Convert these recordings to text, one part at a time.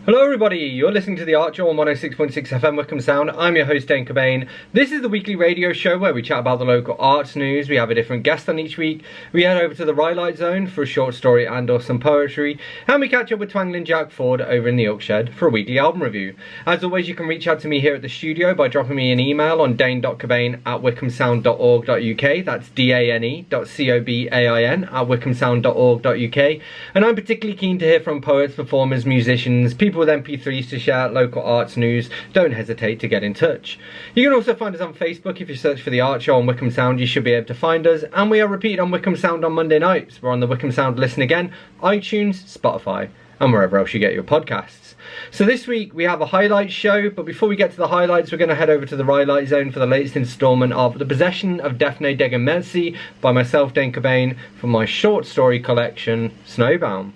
Hello everybody, you're listening to The Archer on 106.6 FM Wickham Sound. I'm your host Dane Cobain. This is the weekly radio show where we chat about the local arts news. We have a different guest on each week. We head over to the Rhylight Zone for a short story and or some poetry. And we catch up with Twangling Jack Ford over in the Oak Shed for a weekly album review. As always, you can reach out to me here at the studio by dropping me an email on dane.cobain@wickhamsound.org.uk. That's dane.cobain@wickhamsound.org.uk. And I'm particularly keen to hear from poets, performers, musicians, people with MP3s to share local arts news. Don't hesitate to get in touch. You can also find us on Facebook. If you search for The Archer on Wickham Sound, you should be able to find us. And we are repeated on Wickham Sound on Monday nights. We're on the Wickham Sound Listen Again, iTunes, Spotify, and wherever else you get your podcasts. So this week we have a highlights show, but before we get to the highlights, we're going to head over to the Rhylight Zone for the latest instalment of The Possession of Daphne Mercy by myself, Dane Cobain, from my short story collection, Snowbound.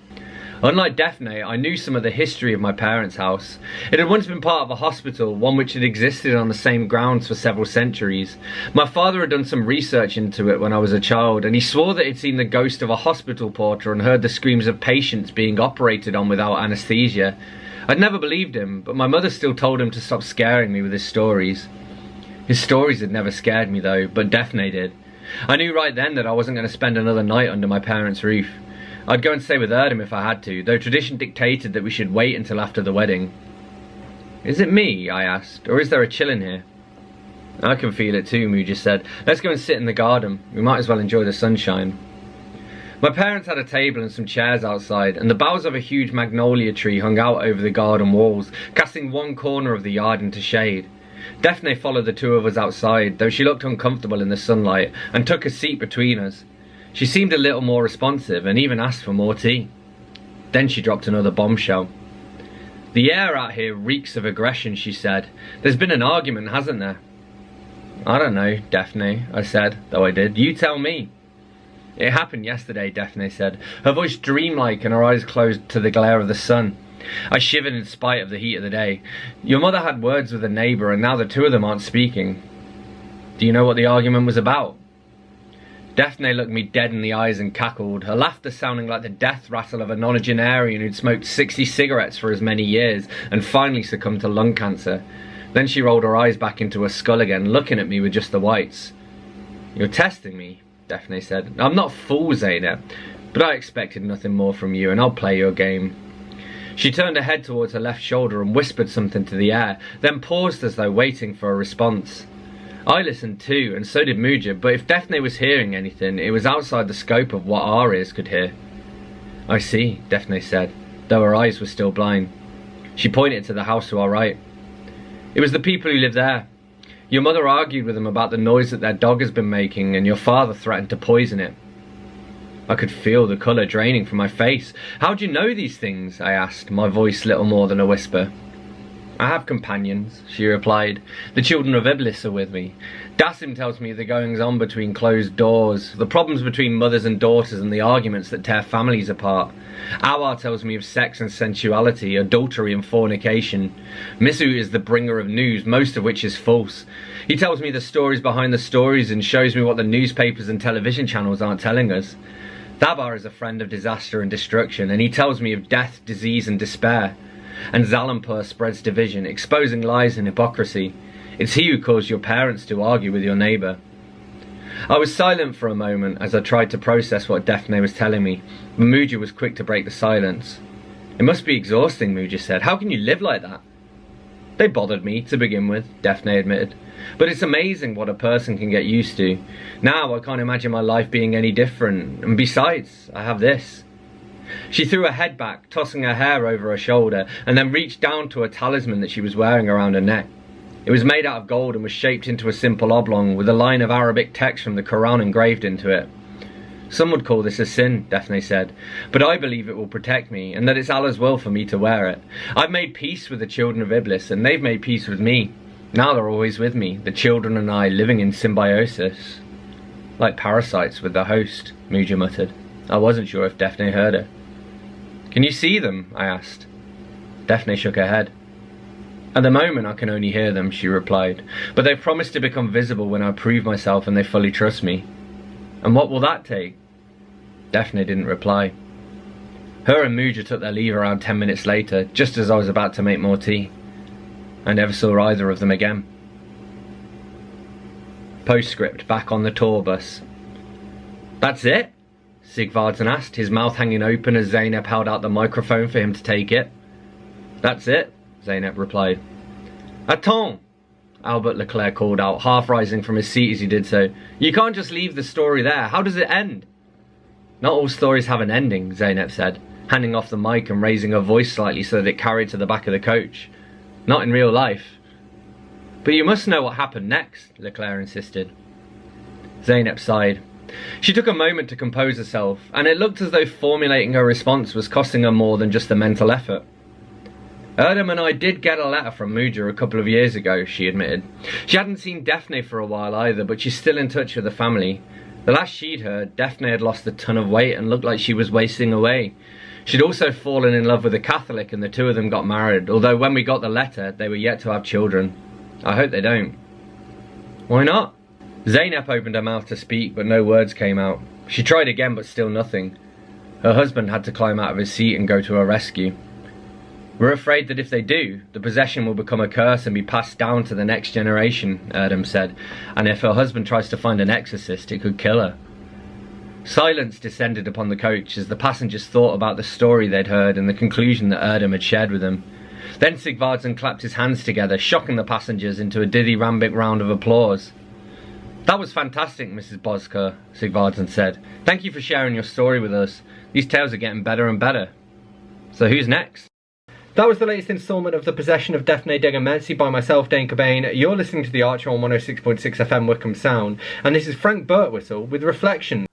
Unlike Daphne, I knew some of the history of my parents' house. It had once been part of a hospital, one which had existed on the same grounds for several centuries. My father had done some research into it when I was a child, and he swore that he'd seen the ghost of a hospital porter and heard the screams of patients being operated on without anaesthesia. I'd never believed him, but my mother still told him to stop scaring me with his stories. His stories had never scared me though, but Daphne did. I knew right then that I wasn't going to spend another night under my parents' roof. I'd go and stay with Erdem if I had to, though tradition dictated that we should wait until after the wedding. "Is it me?" I asked, "or is there a chill in here?" "I can feel it too," Moo just said. "Let's go and sit in the garden. We might as well enjoy the sunshine." My parents had a table and some chairs outside, and the boughs of a huge magnolia tree hung out over the garden walls, casting one corner of the yard into shade. Daphne followed the two of us outside, though she looked uncomfortable in the sunlight, and took a seat between us. She seemed a little more responsive and even asked for more tea. Then she dropped another bombshell. "The air out here reeks of aggression," she said. "There's been an argument, hasn't there?" "I don't know, Daphne," I said, though I did. "You tell me." "It happened yesterday," Daphne said, her voice dreamlike and her eyes closed to the glare of the sun. I shivered in spite of the heat of the day. "Your mother had words with a neighbour and now the two of them aren't speaking." "Do you know what the argument was about?" Daphne looked me dead in the eyes and cackled, her laughter sounding like the death rattle of a nonagenarian who'd smoked 60 cigarettes for as many years and finally succumbed to lung cancer. Then she rolled her eyes back into her skull again, looking at me with just the whites. "You're testing me," Daphne said. "I'm not a fool, Zaina, but I expected nothing more from you, and I'll play your game." She turned her head towards her left shoulder and whispered something to the air, then paused as though waiting for a response. I listened too, and so did Muja, but if Daphne was hearing anything, it was outside the scope of what our ears could hear. "I see," Daphne said, though her eyes were still blind. She pointed to the house to our right. "It was the people who live there. Your mother argued with them about the noise that their dog has been making, and your father threatened to poison it." I could feel the colour draining from my face. "How do you know these things?" I asked, my voice little more than a whisper. "I have companions," she replied. "The children of Iblis are with me. Dasim tells me the goings-on between closed doors, the problems between mothers and daughters and the arguments that tear families apart. Awar tells me of sex and sensuality, adultery and fornication. Misu is the bringer of news, most of which is false. He tells me the stories behind the stories and shows me what the newspapers and television channels aren't telling us. Thabar is a friend of disaster and destruction, and he tells me of death, disease and despair. And Zalampur spreads division, exposing lies and hypocrisy. It's he who caused your parents to argue with your neighbour." I was silent for a moment as I tried to process what Daphne was telling me, but Muja was quick to break the silence. "It must be exhausting," Muja said. "How can you live like that?" "They bothered me, to begin with," Daphne admitted. "But it's amazing what a person can get used to. Now I can't imagine my life being any different, and besides, I have this." She threw her head back, tossing her hair over her shoulder, and then reached down to a talisman that she was wearing around her neck. It was made out of gold and was shaped into a simple oblong with a line of Arabic text from the Quran engraved into it. "Some would call this a sin," Daphne said, "but I believe it will protect me, and that it's Allah's will for me to wear it. I've made peace with the children of Iblis, and they've made peace with me. Now they're always with me, the children and I living in symbiosis." "Like parasites with the host," Muja muttered. I wasn't sure if Daphne heard her. "Can you see them?" I asked. Daphne shook her head. "At the moment I can only hear them," she replied, "but they've promised to become visible when I prove myself and they fully trust me." "And what will that take?" Daphne didn't reply. Her and Muja took their leave around 10 minutes later, just as I was about to make more tea. I never saw either of them again. Postscript, back on the tour bus. That's it? Sigvardsson asked, his mouth hanging open as Zeynep held out the microphone for him to take it. That's it, Zeynep replied. Attends, Albert Leclerc called out, half rising from his seat as he did so. You can't just leave the story there. How does it end? Not all stories have an ending, Zeynep said, handing off the mic and raising her voice slightly so that it carried to the back of the coach. Not in real life. But you must know what happened next, Leclerc insisted. Zeynep sighed. She took a moment to compose herself, and it looked as though formulating her response was costing her more than just the mental effort. Erdem and I did get a letter from Muja a couple of years ago, she admitted. She hadn't seen Daphne for a while either, but she's still in touch with the family. The last she'd heard, Daphne had lost a ton of weight and looked like she was wasting away. She'd also fallen in love with a Catholic and the two of them got married, although when we got the letter, they were yet to have children. I hope they don't. Why not? Zeynep opened her mouth to speak, but no words came out. She tried again, but still nothing. Her husband had to climb out of his seat and go to her rescue. We're afraid that if they do, the possession will become a curse and be passed down to the next generation, Erdem said, and if her husband tries to find an exorcist, it could kill her. Silence descended upon the coach as the passengers thought about the story they'd heard and the conclusion that Erdem had shared with them. Then Sigvardsson clapped his hands together, shocking the passengers into a dithyrambic round of applause. That was fantastic, Mrs. Bosker, Sigvardsson said. Thank you for sharing your story with us. These tales are getting better and better. So who's next? That was the latest instalment of The Possession of Daphne Degamersi by myself, Dane Cobain. You're listening to The Archer on 106.6 FM Wickham Sound, and this is Frank Birtwistle with Reflection.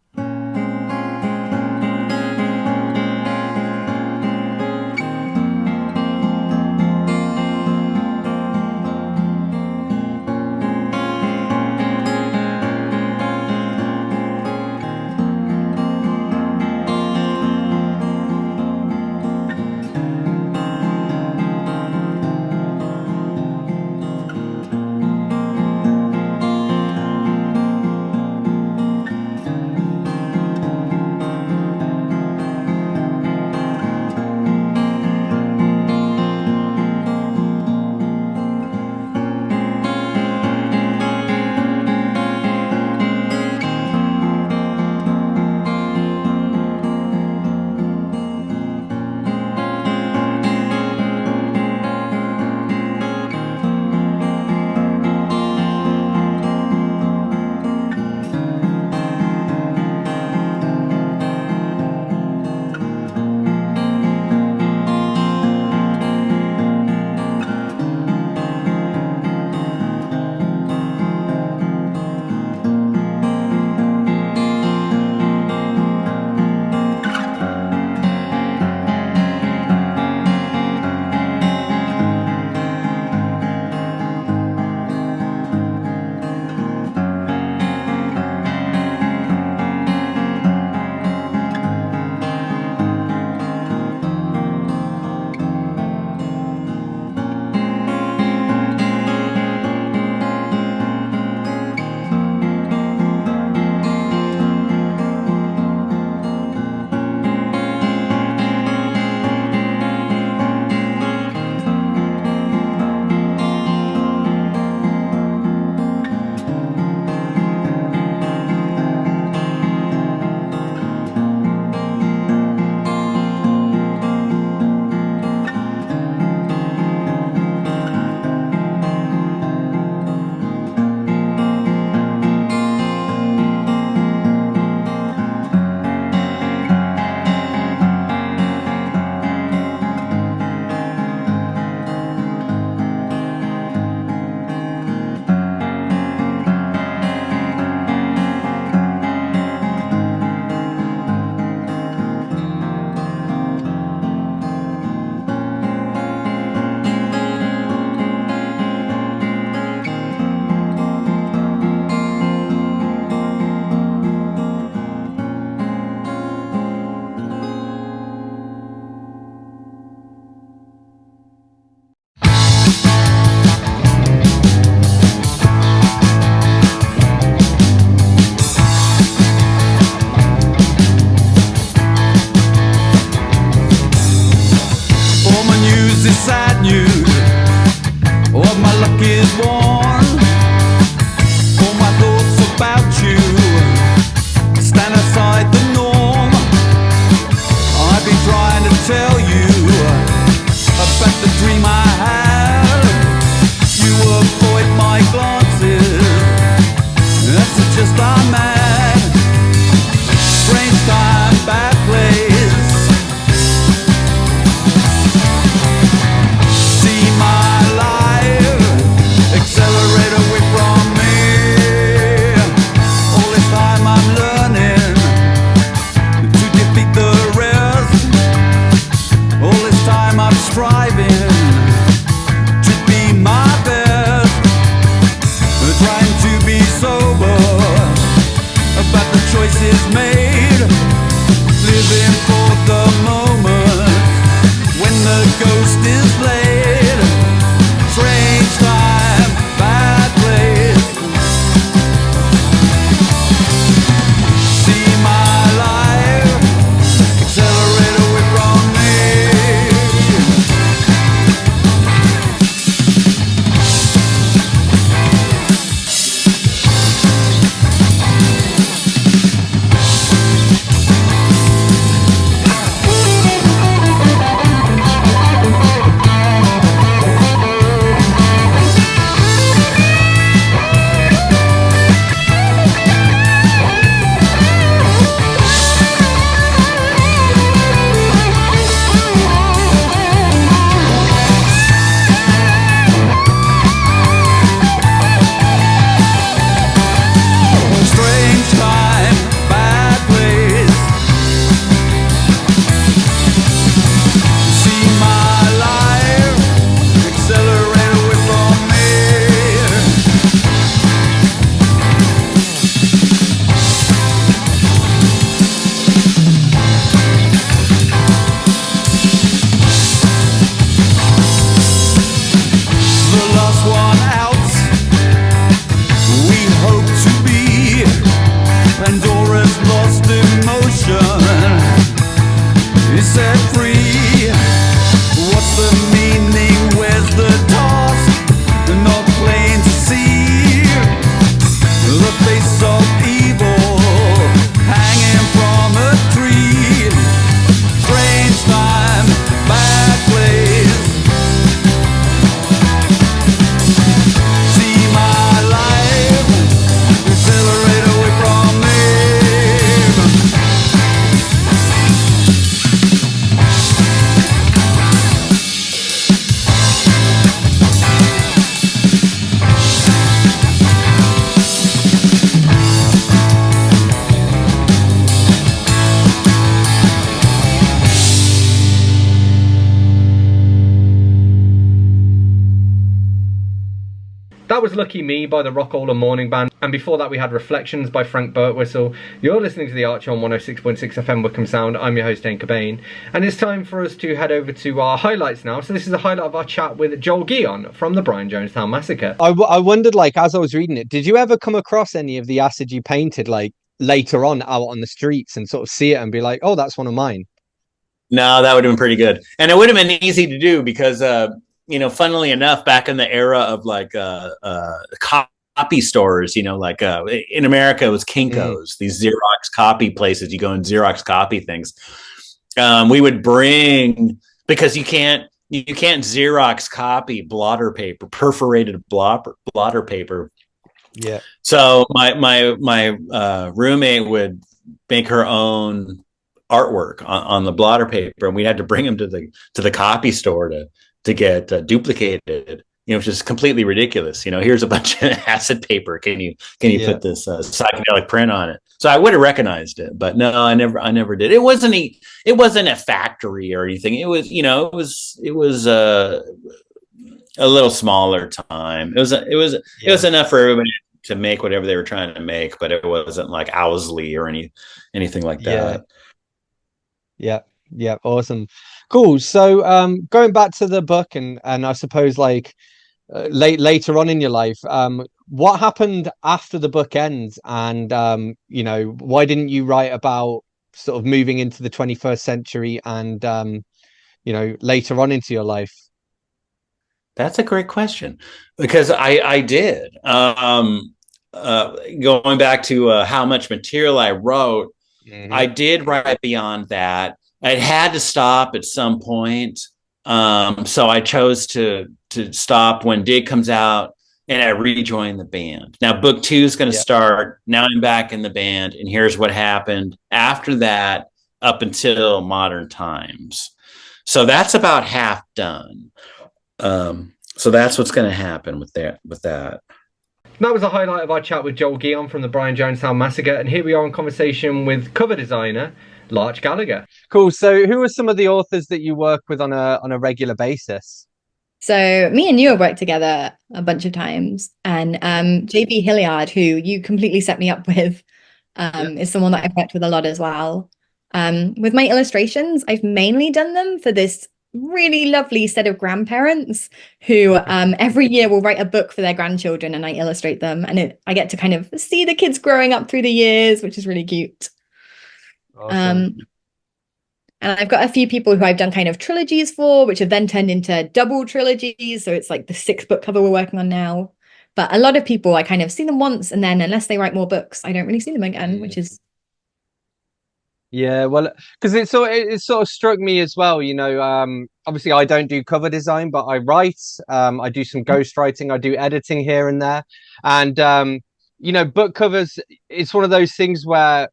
trying to be my best, trying to be sober, but the choice is made, living for the moment when the ghost is laid. Strange time, bad place. See my life accelerate away from me. Strange time, bad place. See my life accelerate away from me. The last one out, we hope to be. Pandora's lost emotion is set free. What's the meaning? Where's the task? Not plain to see. The face of evil hanging from a tree. Strange time, bad place. See my life accelerate away from me. That was Lucky Me by the Rock All and Morning Band, and before that we had Reflections by Frank Birtwistle. You're listening to The Archer on 106.6 FM Wickham Sound. I'm your host, Dane Cobain, and it's time for us to head over to our highlights now. So this is a highlight of our chat with Joel Guion from the Brian Jonestown Massacre. I wondered, like, as I was reading it, did you ever come across any of the acid you painted, like, later on out on the streets and sort of see it and be like, oh, that's one of mine? No, that would have been pretty good. And it would have been easy to do because, funnily enough, back in the era of like copy stores, in America, it was Kinko's, these Xerox copy places. You go and Xerox copy things. We would bring, because you can't Xerox copy blotter paper, perforated blotter paper. Yeah. So my roommate would make her own artwork on the blotter paper, and we had to bring them to the copy store to get duplicated, which is completely ridiculous. Here's a bunch of acid paper. Can you put this psychedelic print on it? So I would have recognized it, but no, I never did. It wasn't a factory or anything. It was, it was a little smaller time. It was enough for everybody to make whatever they were trying to make, but it wasn't like Owsley or anything like that. Yeah, awesome. Cool. So going back to the book and I suppose like later on in your life, what happened after the book ends, and why didn't you write about sort of moving into the 21st century and later on into your life? That's a great question, because I did. Going back to how much material I wrote, I did write beyond that. It had to stop at some point. So I chose to stop when Dig comes out, and I rejoined the band. Now book 2 is going to start. Now I'm back in the band, and here's what happened after that up until modern times. So that's about half done. So that's what's going to happen with that. That was a highlight of our chat with Joel Guion from the Brian Jonestown Massacre, and here we are in conversation with cover designer Larch Gallagher. Cool. So who are some of the authors that you work with on a regular basis? So me and you have worked together a bunch of times, and JB Hilliard, who you completely set me up with, is someone that I've worked with a lot as well. With my illustrations, I've mainly done them for this really lovely set of grandparents who every year will write a book for their grandchildren, and I illustrate them, and I get to kind of see the kids growing up through the years, which is really cute. Awesome. And I've got a few people who I've done kind of trilogies for, which have then turned into double trilogies. So it's like the 6-book cover we're working on now. But a lot of people, I kind of see them once, and then unless they write more books, I don't really see them again, which is... Yeah, well, because it sort of struck me as well, obviously I don't do cover design, but I write, I do some ghostwriting, I do editing here and there. And, book covers, it's one of those things where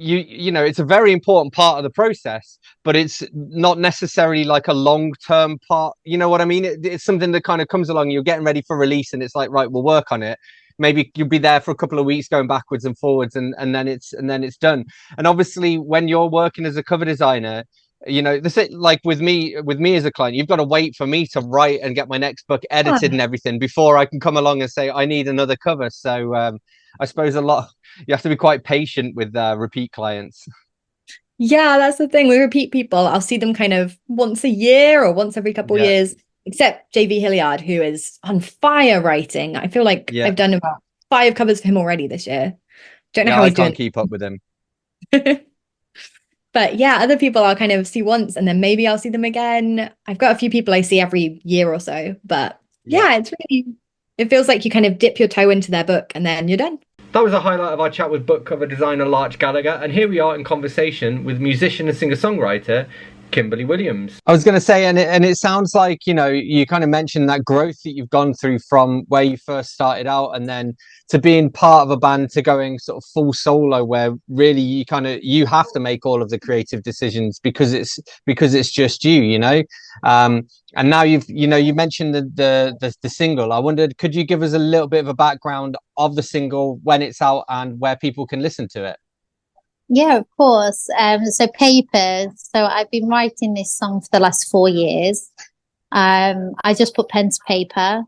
it's a very important part of the process, but it's not necessarily like a long-term part. You know what I mean? It's something that kind of comes along, you're getting ready for release, and it's like, right, we'll work on it. Maybe you'll be there for a couple of weeks going backwards and forwards, and then it's done. And obviously when you're working as a cover designer, like with me as a client, you've got to wait for me to write and get my next book edited and everything before I can come along and say I need another cover. So I suppose you have to be quite patient with repeat clients. Yeah, that's the thing with repeat people. I'll see them kind of once a year or once every couple of years, except JV Hilliard, who is on fire writing. I feel like I've done about 5 covers for him already this year. Don't know how he's doing. I can't keep up with him. But yeah, other people I'll kind of see once, and then maybe I'll see them again. I've got a few people I see every year or so, but it feels like you kind of dip your toe into their book and then you're done. That was a highlight of our chat with book cover designer Larch Gallagher, and here we are in conversation with musician and singer-songwriter Kimberly Williams. I was going to say, and it sounds like, you kind of mentioned that growth that you've gone through from where you first started out and then to being part of a band to going sort of full solo, where really you have to make all of the creative decisions because it's just you. And now you mentioned the single. I wondered, could you give us a little bit of a background of the single, when it's out and where people can listen to it? Yeah, of course. So Papers. So I've been writing this song for the last 4 years. I just put pen to paper.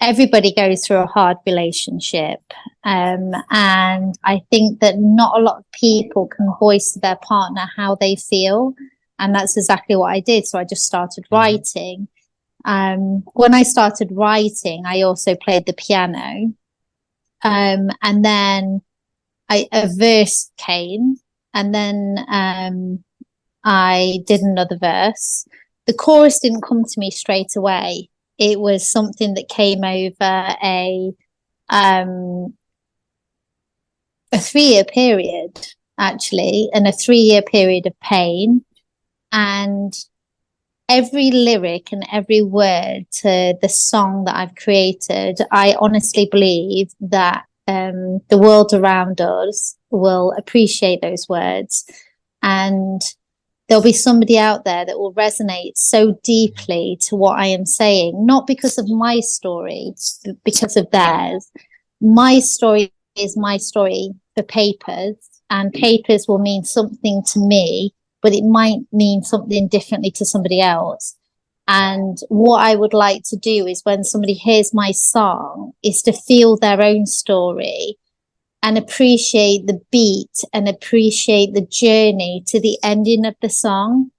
Everybody goes through a hard relationship. And I think that not a lot of people can voice to their partner how they feel. And that's exactly what I did. So I just started writing. When I started writing, I also played the piano. And then a verse came, and then I did another verse. The chorus didn't come to me straight away. It was something that came over a 3-year period, actually, and a 3-year period of pain. And every lyric and every word to the song that I've created, I honestly believe that the world around us will appreciate those words, and there'll be somebody out there that will resonate so deeply to what I am saying, not because of my story, but because of theirs. My story is my story for Papers, and Papers will mean something to me, but it might mean something differently to somebody else. And what I would like to do is, when somebody hears my song, is to feel their own story and appreciate the beat and appreciate the journey to the ending of the song.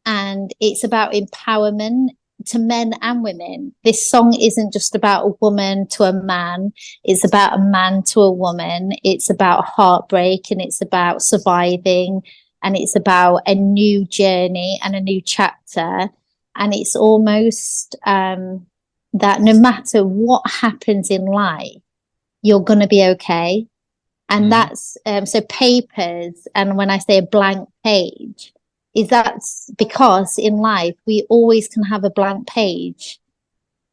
And it's about empowerment to men and women. This song isn't just about a woman to a man. It's about a man to a woman. It's about heartbreak, and it's about surviving, and it's about a new journey and a new chapter. And it's almost that no matter what happens in life, you're going to be okay. And that's so Papers. And when I say a blank page, that's because in life, we always can have a blank page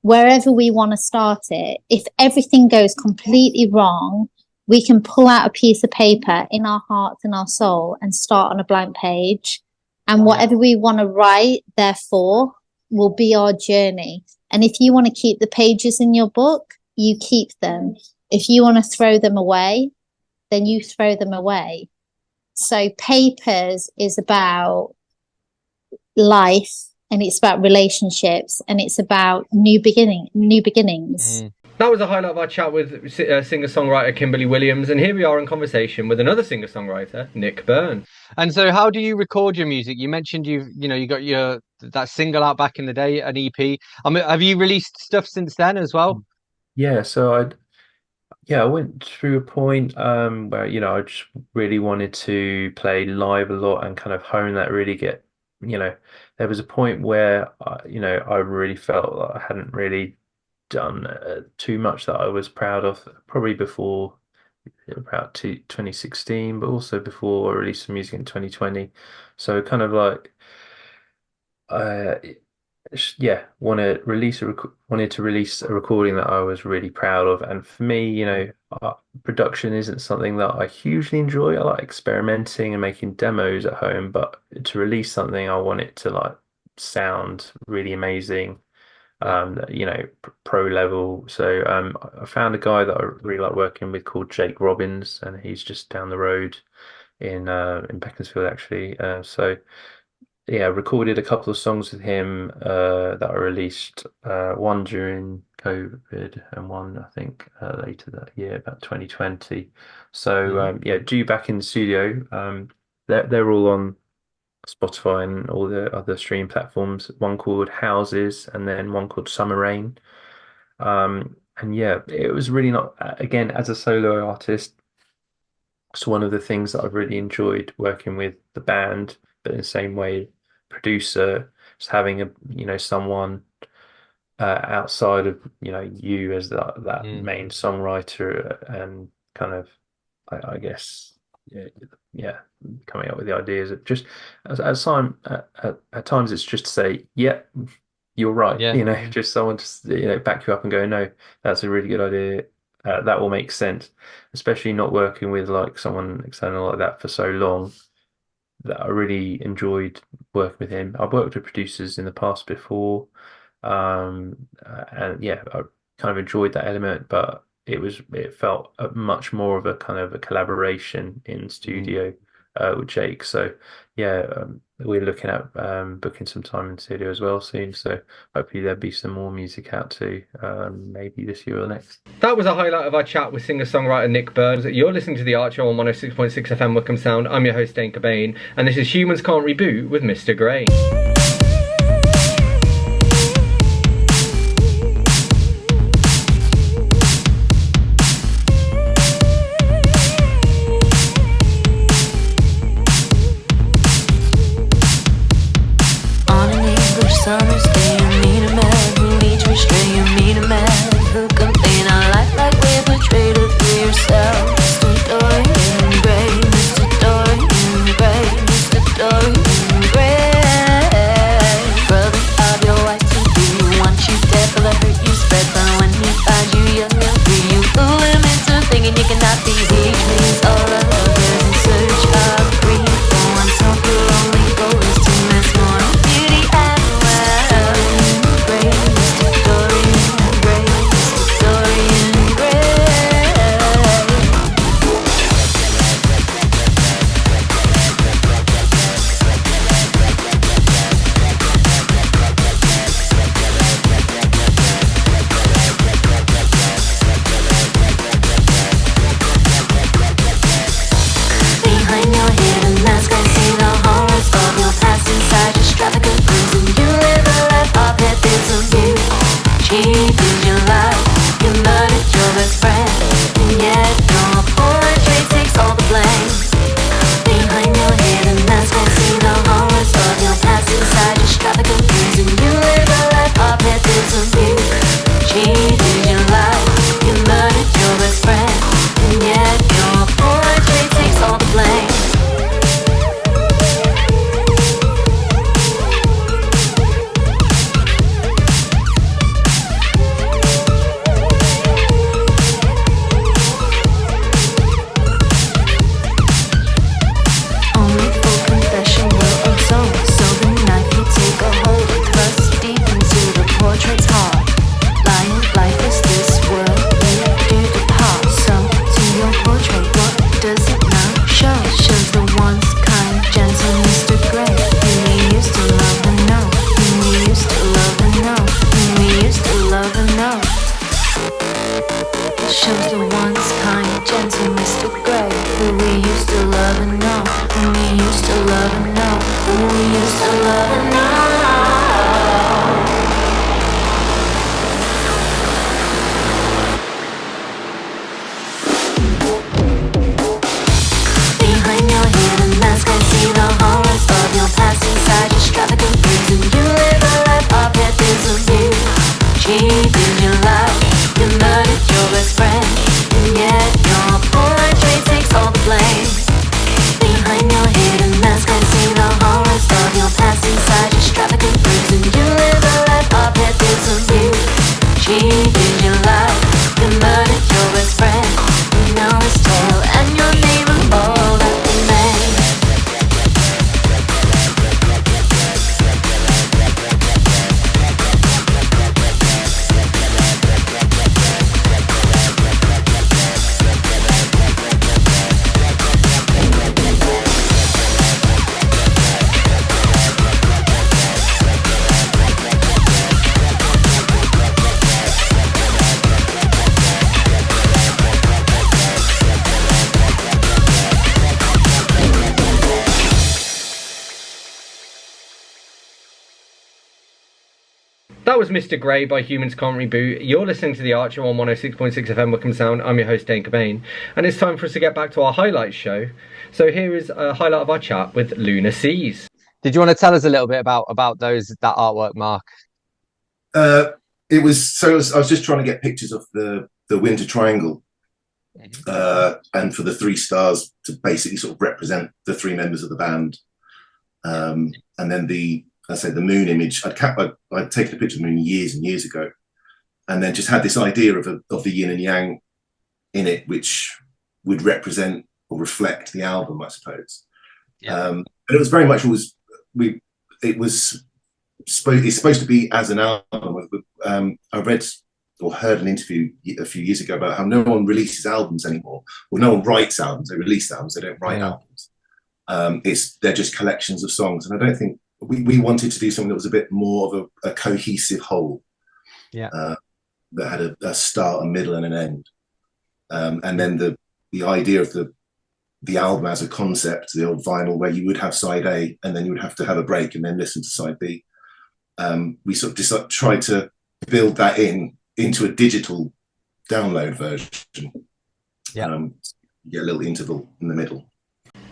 wherever we want to start it. If everything goes completely wrong, we can pull out a piece of paper in our hearts and our soul and start on a blank page. And whatever we want to write, therefore, will be our journey. And if you want to keep the pages in your book, you keep them. If you want to throw them away, then you throw them away. So Papers is about life, and it's about relationships, and it's about new beginnings. That was a highlight of our chat with singer-songwriter Kimberly Williams, and here we are in conversation with another singer-songwriter, Nick Byrne. And so, how do you record your music? You mentioned you got that single out back in the day, an EP. I mean, have you released stuff since then as well? Yeah, so I went through a point where I just really wanted to play live a lot and kind of hone that, really get, there was a point where I really felt that I hadn't really done too much that I was proud of, probably before about 2016, but also before I released some music in 2020. So kind of like uh wanted to release a recording that I was really proud of. And for me, production isn't something that I hugely enjoy. I like experimenting and making demos at home, but to release something, I want it to like sound really amazing, pro level. So I found a guy that I really like working with called Jake Robbins, and he's just down the road in Beaconsfield actually. So yeah, recorded a couple of songs with him that I released, one during COVID and one I think later that year, about 2020. So due back in the studio. They're all on Spotify and all the other stream platforms. One called Houses and then one called Summer Rain. And yeah, it was really not, again, as a solo artist, it's one of the things that I've really enjoyed working with the band, but in the same way, producer, just having someone outside of you as that main songwriter, and kind of I guess coming up with the ideas. It just at times it's just to say, yeah, you're right. Just someone to back you up and go, no, that's a really good idea. That will make sense, especially not working with like someone external like that for so long. That I really enjoyed working with him. I've worked with producers in the past before, and yeah, I kind of enjoyed that element, but it felt much more of a kind of a collaboration in studio with Jake. So yeah, we're looking at booking some time in studio as well soon. So hopefully there'll be some more music out too, maybe this year or next. That was a highlight of our chat with singer-songwriter Nick Byrne. You're listening to The Archer on 106.6 FM Wickham Sound. I'm your host, Dane Cobain, and this is Humans Can't Reboot with Mr. Grey. Summer's day, you meet a man who leads you astray. You meet a man who complain on life like we're betrayed to yourself. Mr. Dorian Gray, Mr. Dorian Gray, Mr. Dorian Gray. Brother of your wife to be, want you dead for the hurt you spread. But when he finds you young and free, you fool him into thinking you cannot be. He cleans all others in search of grief. For one, so your only goal is to miss more beauty and well. That was Mr. Grey by Humans Can't Reboot. You're listening to The Archer on 106.6 FM Wickham Sound. I'm your host, Dane Cobain. And it's time for us to get back to our highlights show. So here is a highlight of our chat with Lunar Seas. Did you want to tell us a little bit about that artwork, Mark? I was just trying to get pictures of the Winter Triangle, and for the 3 stars to basically sort of represent the 3 members of the band, and then the moon image. I'd taken a picture of the moon years and years ago, and then just had this idea of the yin and yang in it, which would represent or reflect the album, I suppose. And it was very much it's supposed to be as an album. I read or heard an interview a few years ago about how no one releases albums anymore. Well, no one writes albums. They release albums. They don't write albums. They're just collections of songs. And I don't think we wanted to do something that was a bit more of a cohesive whole. That had a start, a middle, and an end. And then the idea of the album as a concept, the old vinyl, where you would have side A and then you would have to have a break and then listen to side B. We sort of just tried to build that into a digital download version. Get a little interval in the middle.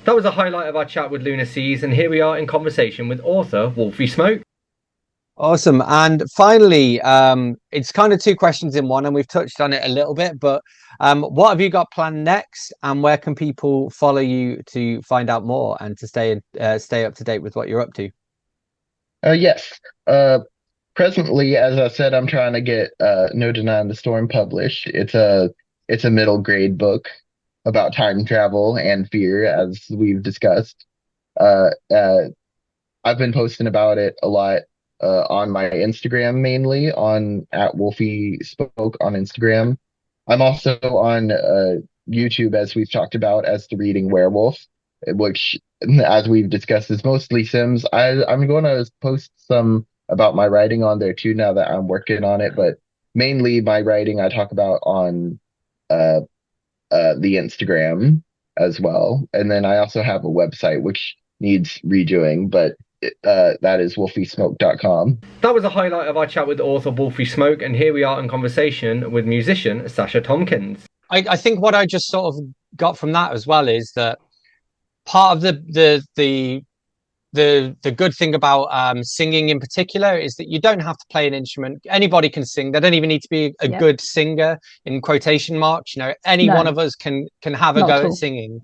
That was a highlight of our chat with Lunar Seas, and here we are in conversation with author Wolfie Smoke. Awesome. And finally, it's kind of 2 questions in one, and we've touched on it a little bit, but what have you got planned next, and where can people follow you to find out more and to stay up to date with what you're up to? Yes. Presently, as I said, I'm trying to get No Denying the Storm published. It's a middle grade book about time travel and fear, as we've discussed. I've been posting about it a lot on my Instagram, mainly at Wolfie Spoke on Instagram. I'm also on YouTube, as we've talked about, as The Reading Werewolf, which, as we've discussed, is mostly Sims. I'm going to post some about my writing on there too, now that I'm working on it, but mainly my writing I talk about on the Instagram as well. And then I also have a website which needs redoing, but that is wolfiesmoke.com. That was a highlight of our chat with author Wolfie Smoke, and here we are in conversation with musician Sasha Tompkins. I think what I just sort of got from that as well is that part of the good thing about singing in particular is that you don't have to play an instrument. Anybody can sing. They don't even need to be a good singer, in quotation marks. Any one of us can have a go at singing,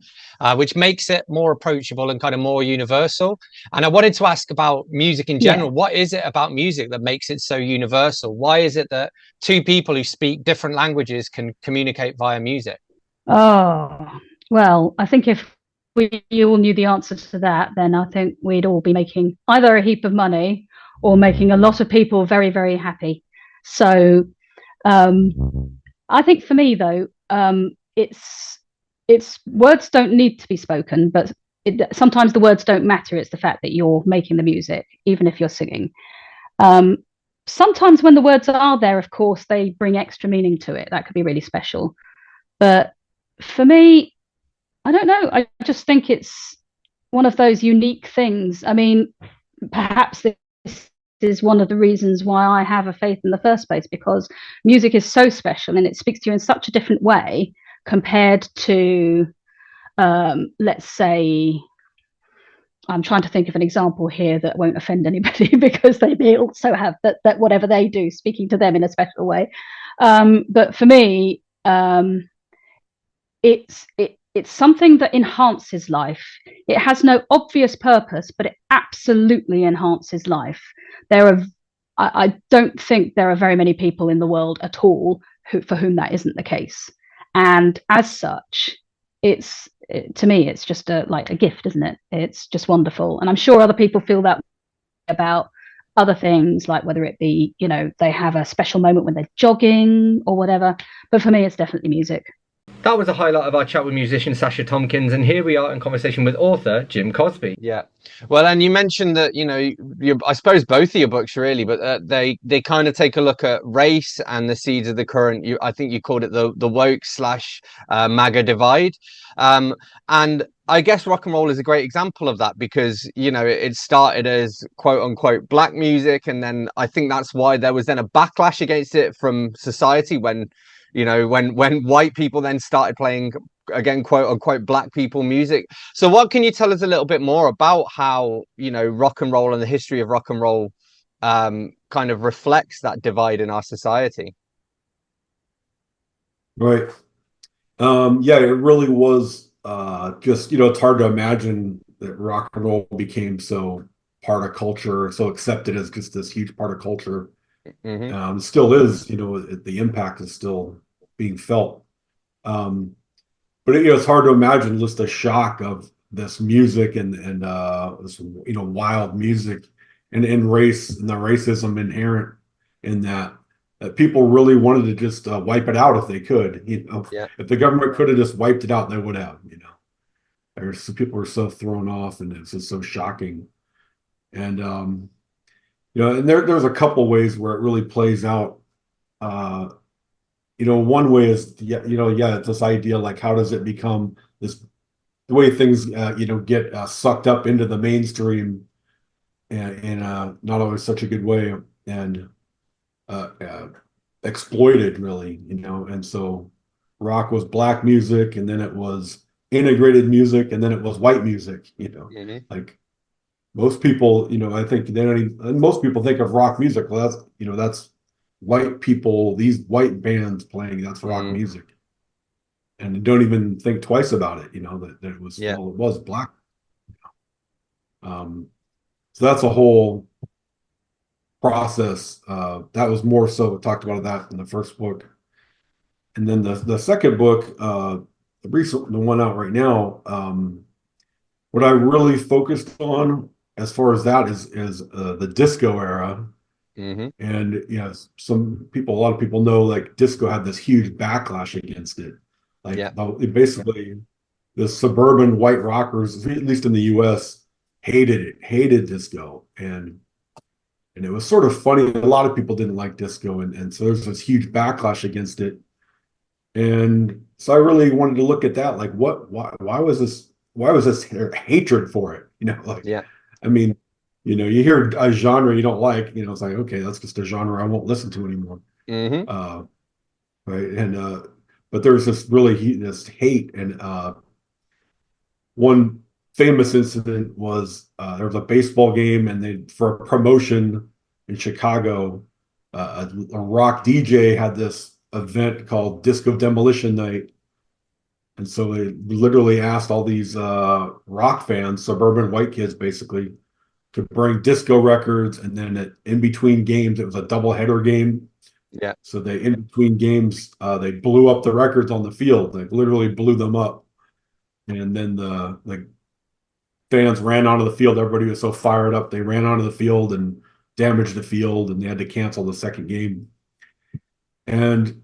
which makes it more approachable and kind of more universal. And I wanted to ask about music in general. What is it about music that makes it so universal? Why is it that 2 people who speak different languages can communicate via music? Oh, well, I think if we all knew the answer to that, then I think we'd all be making either a heap of money or making a lot of people very, very happy. So I think for me, though, it's words don't need to be spoken, but sometimes the words don't matter. It's the fact that you're making the music, even if you're singing. Sometimes when the words are there, of course, they bring extra meaning to it. That could be really special. But for me, I don't know. I just think it's one of those unique things. I mean, perhaps this is one of the reasons why I have a faith in the first place, because music is so special and it speaks to you in such a different way compared to, let's say, I'm trying to think of an example here that won't offend anybody because they may also have that whatever they do speaking to them in a special way. But for me, it's something that enhances life. It has no obvious purpose, but it absolutely enhances life. I don't think there are very many people in the world at all for whom that isn't the case. And as such, to me, it's just like a gift, isn't it? It's just wonderful. And I'm sure other people feel that about other things, like whether it be, they have a special moment when they're jogging or whatever. But for me, it's definitely music. That was a highlight of our chat with musician Sasha Tompkins, and here we are in conversation with author Jim Cosby. Yeah. Well, and you mentioned that, I suppose both of your books really, but they kind of take a look at race and the seeds of the current, I think you called it the woke slash MAGA divide. And I guess rock and roll is a great example of that because, it started as quote unquote black music. And then I think that's why there was then a backlash against it from society when white people then started playing, again, quote unquote, black people music. So what can you tell us a little bit more about how, rock and roll and the history of rock and roll kind of reflects that divide in our society? Right. Yeah, it really was just, it's hard to imagine that rock and roll became so part of culture, so accepted as just this huge part of culture. Mm-hmm. Still is, the impact is still being felt. But it's hard to imagine just the shock of this music and this wild music and race and the racism inherent in that people really wanted to just wipe it out if they could. If the government could have just wiped it out, they would have. There's people were so thrown off, and it's just so shocking. And and there's a couple ways where it really plays out. One way is, it's this idea, like, how does it become this, the way things, get sucked up into the mainstream in not always such a good way and exploited, really, and so rock was black music, and then it was integrated music, and then it was white music, like most people, I think most people think of rock music. Well, that's white people, these white bands playing, that's rock music, and don't even think twice about it, that it was, it was black. So that's a whole process. That was more so talked about that in the first book, and then the second book, the one out right now, what I really focused on as far as that is the disco era. Mm-hmm. And a lot of people know, like, disco had this huge backlash against it. Like, basically the suburban white rockers, at least in the US, hated disco. And it was sort of funny. A lot of people didn't like disco, and so there's this huge backlash against it. And so I really wanted to look at that, like, why was this hatred for it? I mean, you hear a genre you don't like, it's like, okay, that's just a genre I won't listen to anymore. Mm-hmm. Right. And but there's this hate, and one famous incident was there was a baseball game, and for a promotion in Chicago, a rock DJ had this event called Disco Demolition Night. And so they literally asked all these rock fans, suburban white kids, basically, to bring disco records, and then in between games, it was a double-header game. Yeah. So in between games, they blew up the records on the field. They literally blew them up, and then the fans ran onto the field. Everybody was so fired up, they ran onto the field and damaged the field, and they had to cancel the second game. And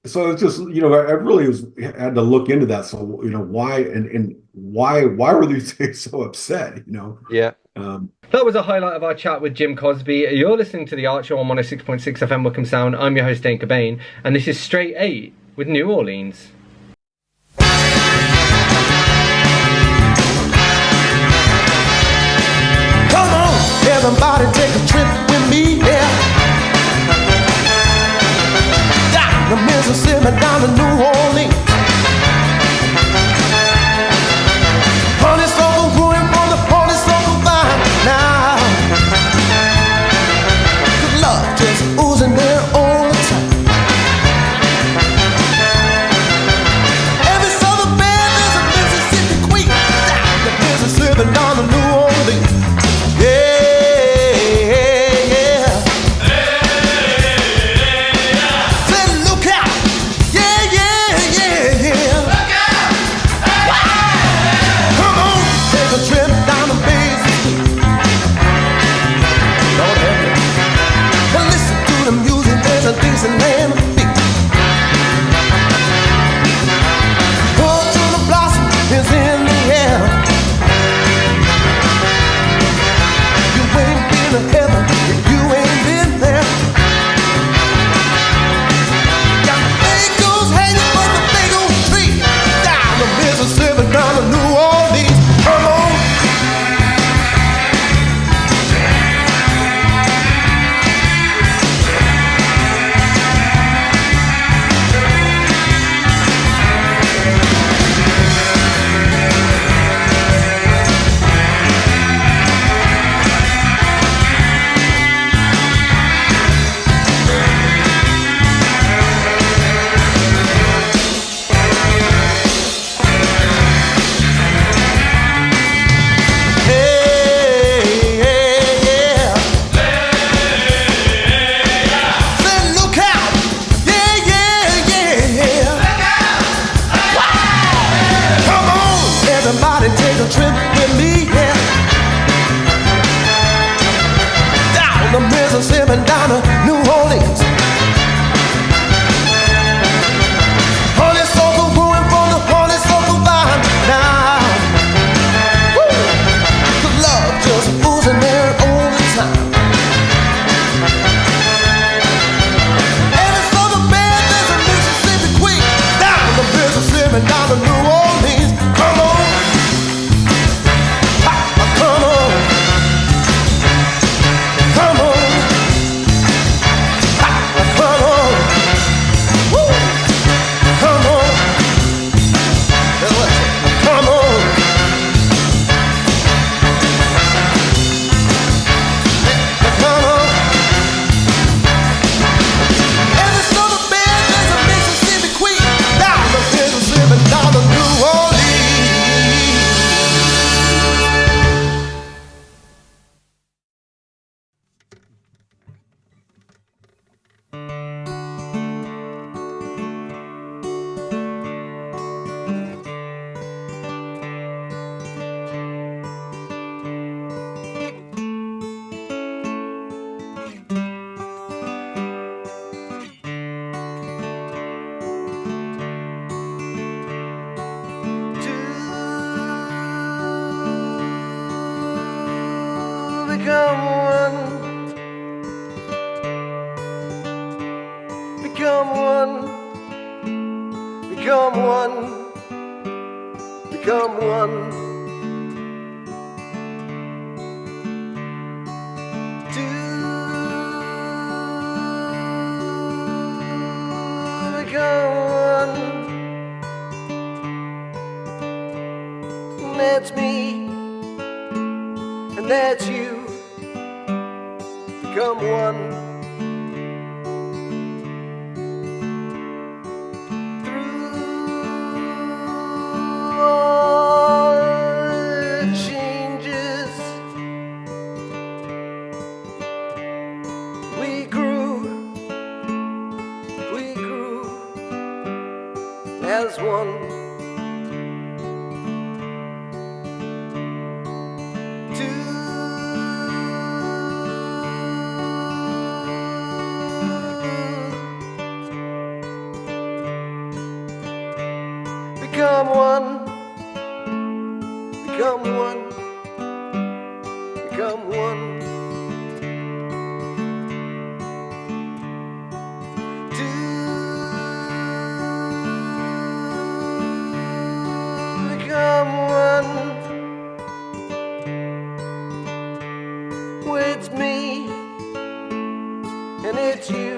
so it's just, I really had to look into that. So why and why were these things so upset? Yeah. That was a highlight of our chat with Jim Cosby. You're listening to The Art Show on 106.6 FM Wickham Sound. I'm your host, Dane Cobain, and this is Straight 8 with New Orleans. Come on, everybody, take a trip with me, yeah. Down to Mississippi, down to New Orleans. Honeysuckle growing from the honeysuckle vine now. Good love just oozing there all the time. Every southern band is a Mississippi queen. Down to Mississippi, down to New Orleans. Yeah. Become one, become one, become one. That's me, and that's you. Become one. Through all the changes, we grew as one. Become one, become one, become one. To become one. Well, it's me and it's you.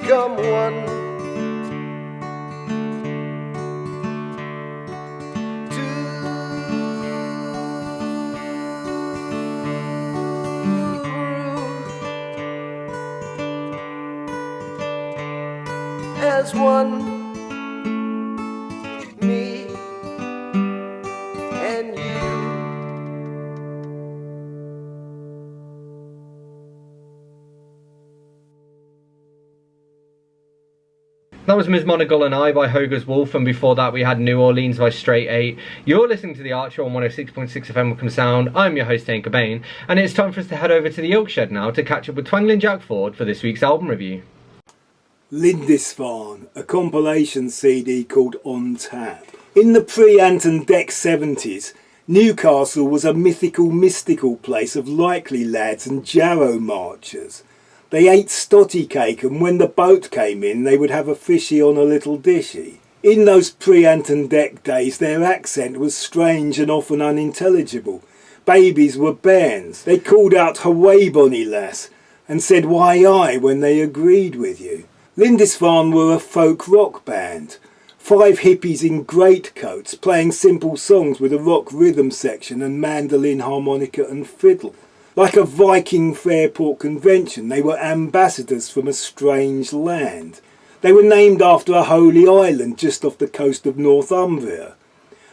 Become one. As one, me and you. That was Ms. Monagle and I by Hogarth's Wolf, and before that we had New Orleans by Straight 8. You're listening to The Archer on 106.6 FM Wickham Sound. I'm your host, Dane Cobain, and it's time for us to head over to the Oak Shed now to catch up with Twangling Jack Ford for this week's album review. Lindisfarne, a compilation CD called On Tap. In the pre-Ant and Dec 70s, Newcastle was a mystical place of likely lads and jarrow marchers. They ate stotty cake, and when the boat came in, they would have a fishy on a little dishy. In those pre-Ant and Dec days, their accent was strange and often unintelligible. Babies were bairns. They called out "Away, bonny lass," and said "Why aye" when they agreed with you. Lindisfarne were a folk rock band. 5 hippies in greatcoats playing simple songs with a rock rhythm section and mandolin, harmonica and fiddle. Like a Viking Fairport convention, they were ambassadors from a strange land. They were named after a holy island just off the coast of Northumbria.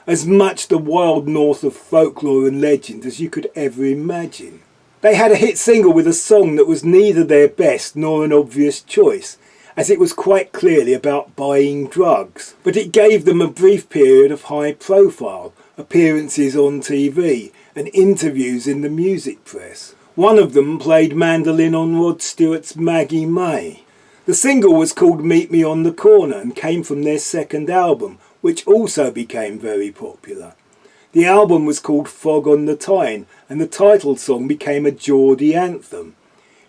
As much the wild north of folklore and legend as you could ever imagine. They had a hit single with a song that was neither their best nor an obvious choice, as it was quite clearly about buying drugs. But it gave them a brief period of high profile, appearances on TV and interviews in the music press. One of them played mandolin on Rod Stewart's Maggie May. The single was called Meet Me on the Corner and came from their second album, which also became very popular. The album was called Fog on the Tyne, and the title song became a Geordie anthem.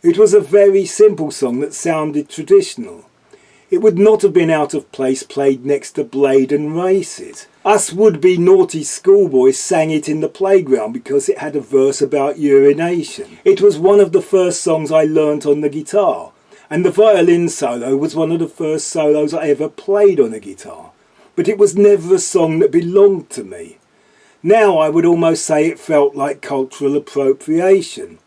It was a very simple song that sounded traditional. It would not have been out of place played next to Blade and Races. Us would-be naughty schoolboys sang it in the playground because it had a verse about urination. It was one of the first songs I learnt on the guitar, and the violin solo was one of the first solos I ever played on a guitar. But it was never a song that belonged to me. Now I would almost say it felt like cultural appropriation.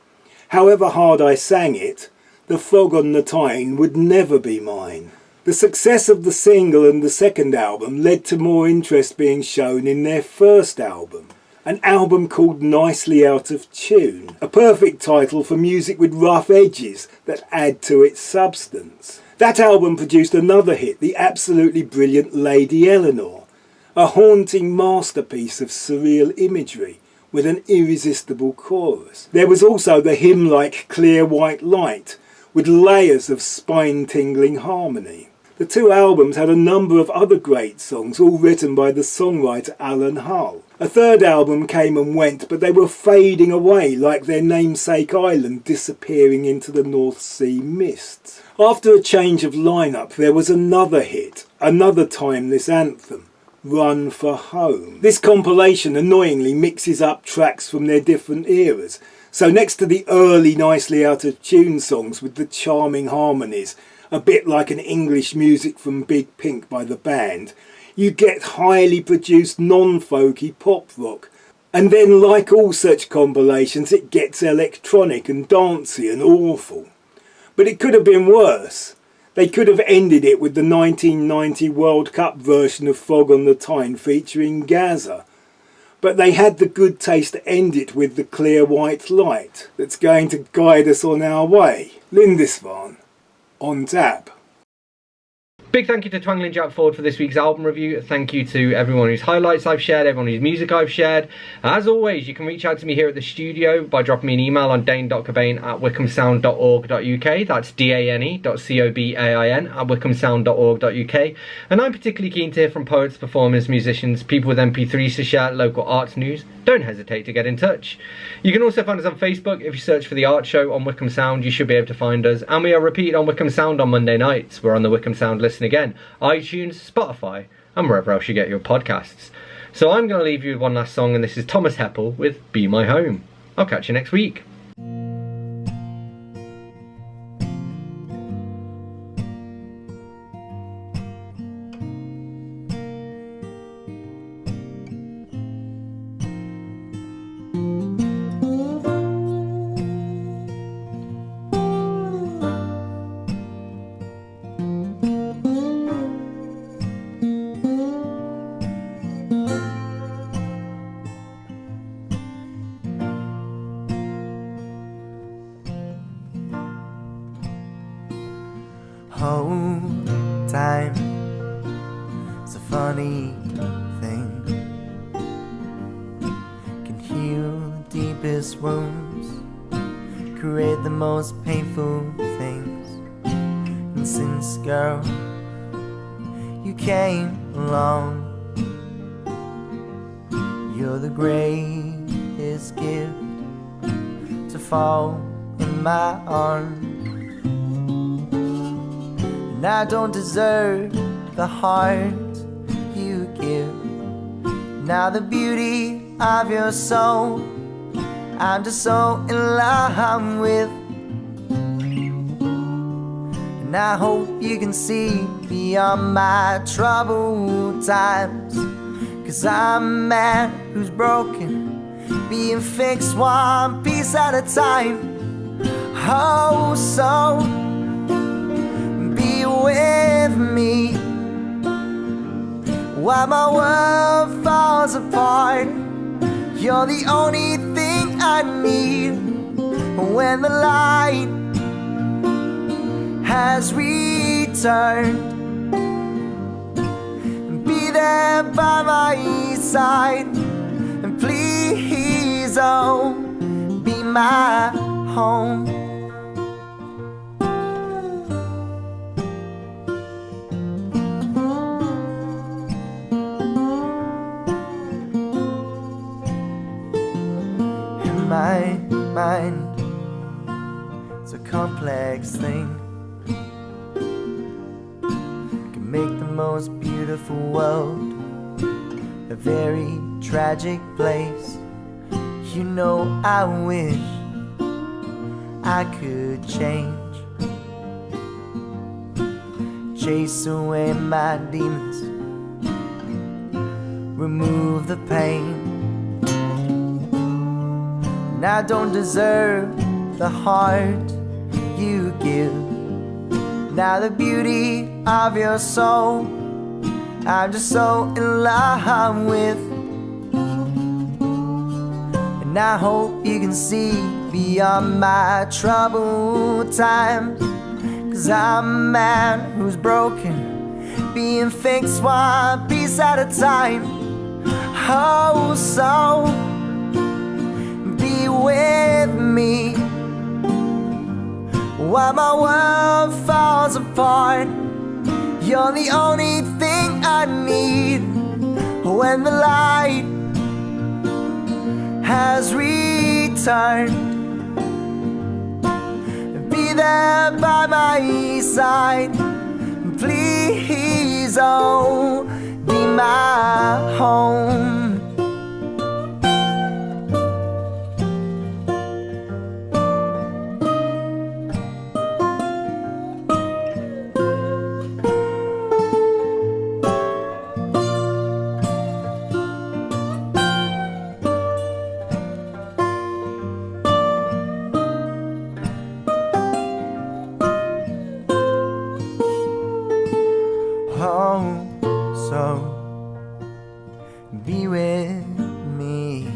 However hard I sang it, the Fog on the Tyne would never be mine. The success of the single and the second album led to more interest being shown in their first album. An album called Nicely Out of Tune, a perfect title for music with rough edges that add to its substance. That album produced another hit, the absolutely brilliant Lady Eleanor, a haunting masterpiece of surreal imagery with an irresistible chorus. There was also the hymn-like Clear White Light, with layers of spine-tingling harmony. The The two albums had a number of other great songs, all written by the songwriter Alan Hull. A third album came and went, but they were fading away like their namesake island disappearing into the North Sea mists. After a change of lineup, there was another hit, another timeless anthem, Run for Home. This compilation annoyingly mixes up tracks from their different eras. So next to the early nicely out of tune songs with the charming harmonies, a bit like an English music from Big Pink by the band, you get highly produced non-folky pop rock. And then, like all such compilations, it gets electronic and dancey and awful. But it could have been worse. They could have ended it with the 1990 World Cup version of Fog on the Tyne featuring Gaza. But they had the good taste to end it with the clear white light that's going to guide us on our way. Lindisfarne, on tap. Big thank you to Twangling Jack Ford for this week's album review. Thank you to everyone whose highlights I've shared, everyone whose music I've shared. As always, you can reach out to me here at the studio by dropping me an email on dane.cobain@wickhamsound.org.uk. That's dane.cobain@wickhamsound.org.uk. And I'm particularly keen to hear from poets, performers, musicians, people with MP3s to share, local arts news. Don't hesitate to get in touch. You can also find us on Facebook. If you search for The Art Show on Wickham Sound, you should be able to find us. And we are repeated on Wickham Sound on Monday nights. We're on the Wickham Sound Listen again, iTunes, Spotify, and wherever else you get your podcasts. So I'm going to leave you with one last song, and this is Thomas Heppel with Be My Home. I'll catch you next week. Home time, it's a funny thing, can heal the deepest wounds, create the most painful things. And since, girl, you came along, you're the greatest gift to fall in my arms. And I don't deserve the heart you give. Now the beauty of your soul, I'm just so in love with. And I hope you can see beyond my troubled times. 'Cause I'm a man who's broken, being fixed one piece at a time. Oh, so be with me while my world falls apart. You're the only thing I need when the light has returned. Be there by my side, and please, oh, be my home. My mind, it's a complex thing, can make the most beautiful world a very tragic place. You know, I wish I could change, chase away my demons, remove the pain. And I don't deserve the heart you give. Now the beauty of your soul, I'm just so in love with. And I hope you can see beyond my troubled times. 'Cause I'm a man who's broken, being fixed one piece at a time. Oh, so be with me while my world falls apart. You're the only thing I need when the light has returned. Be there by my side, please, oh, be my home. Be with me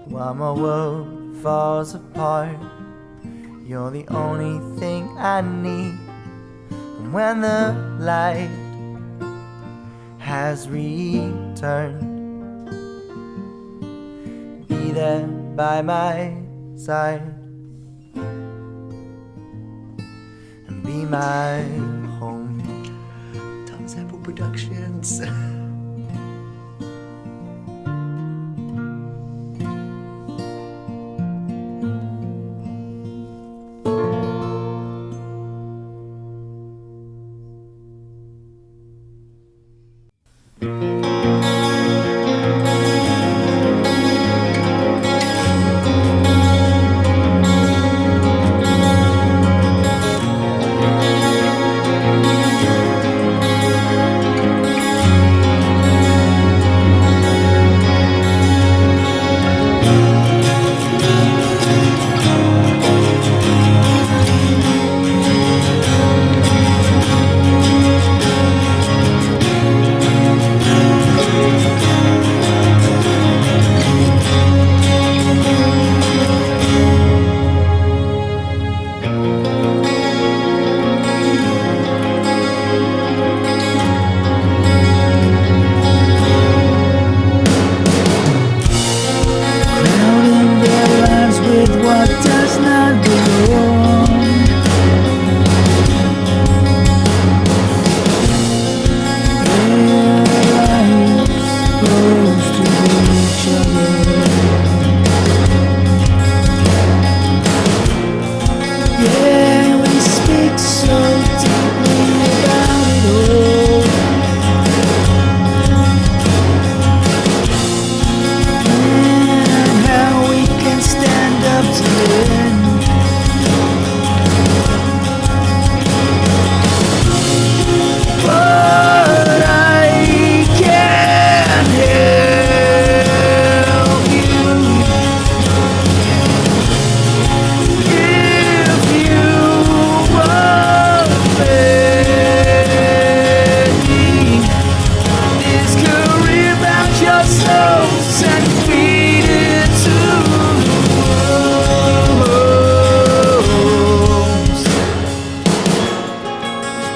while my world falls apart. You're the only thing I need. And when the light has returned, be there by my side and be my home. Tom's Apple Productions.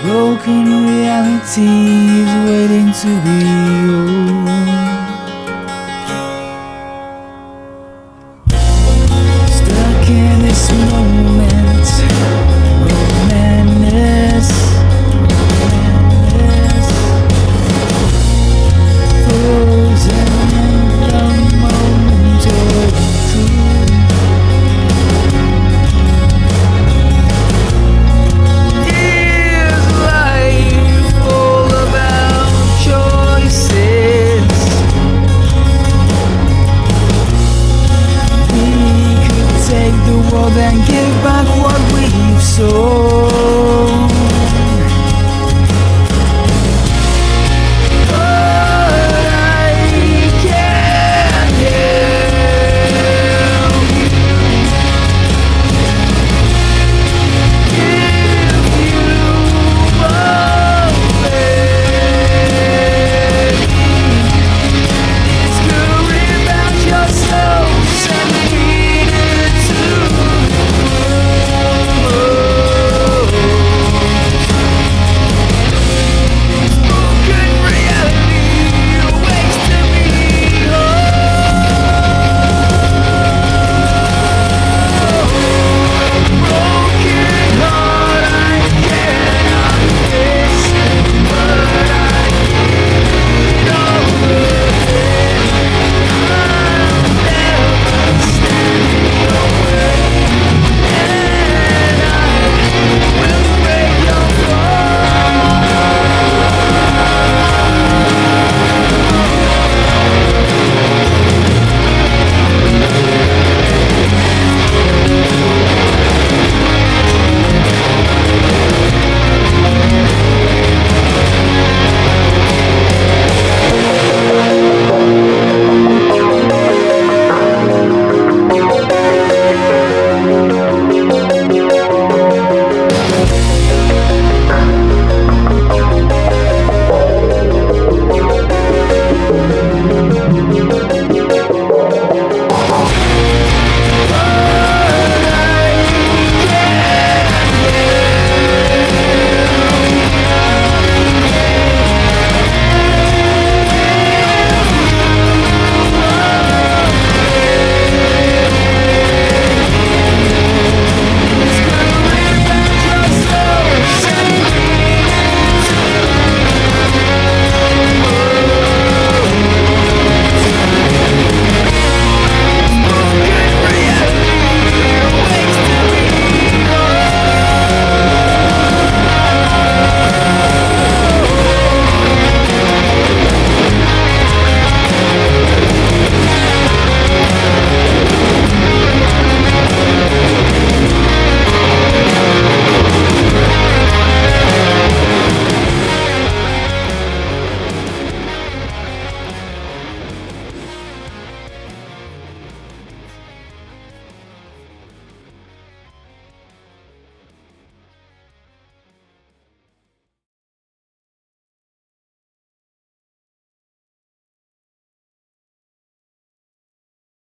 Broken reality is waiting to be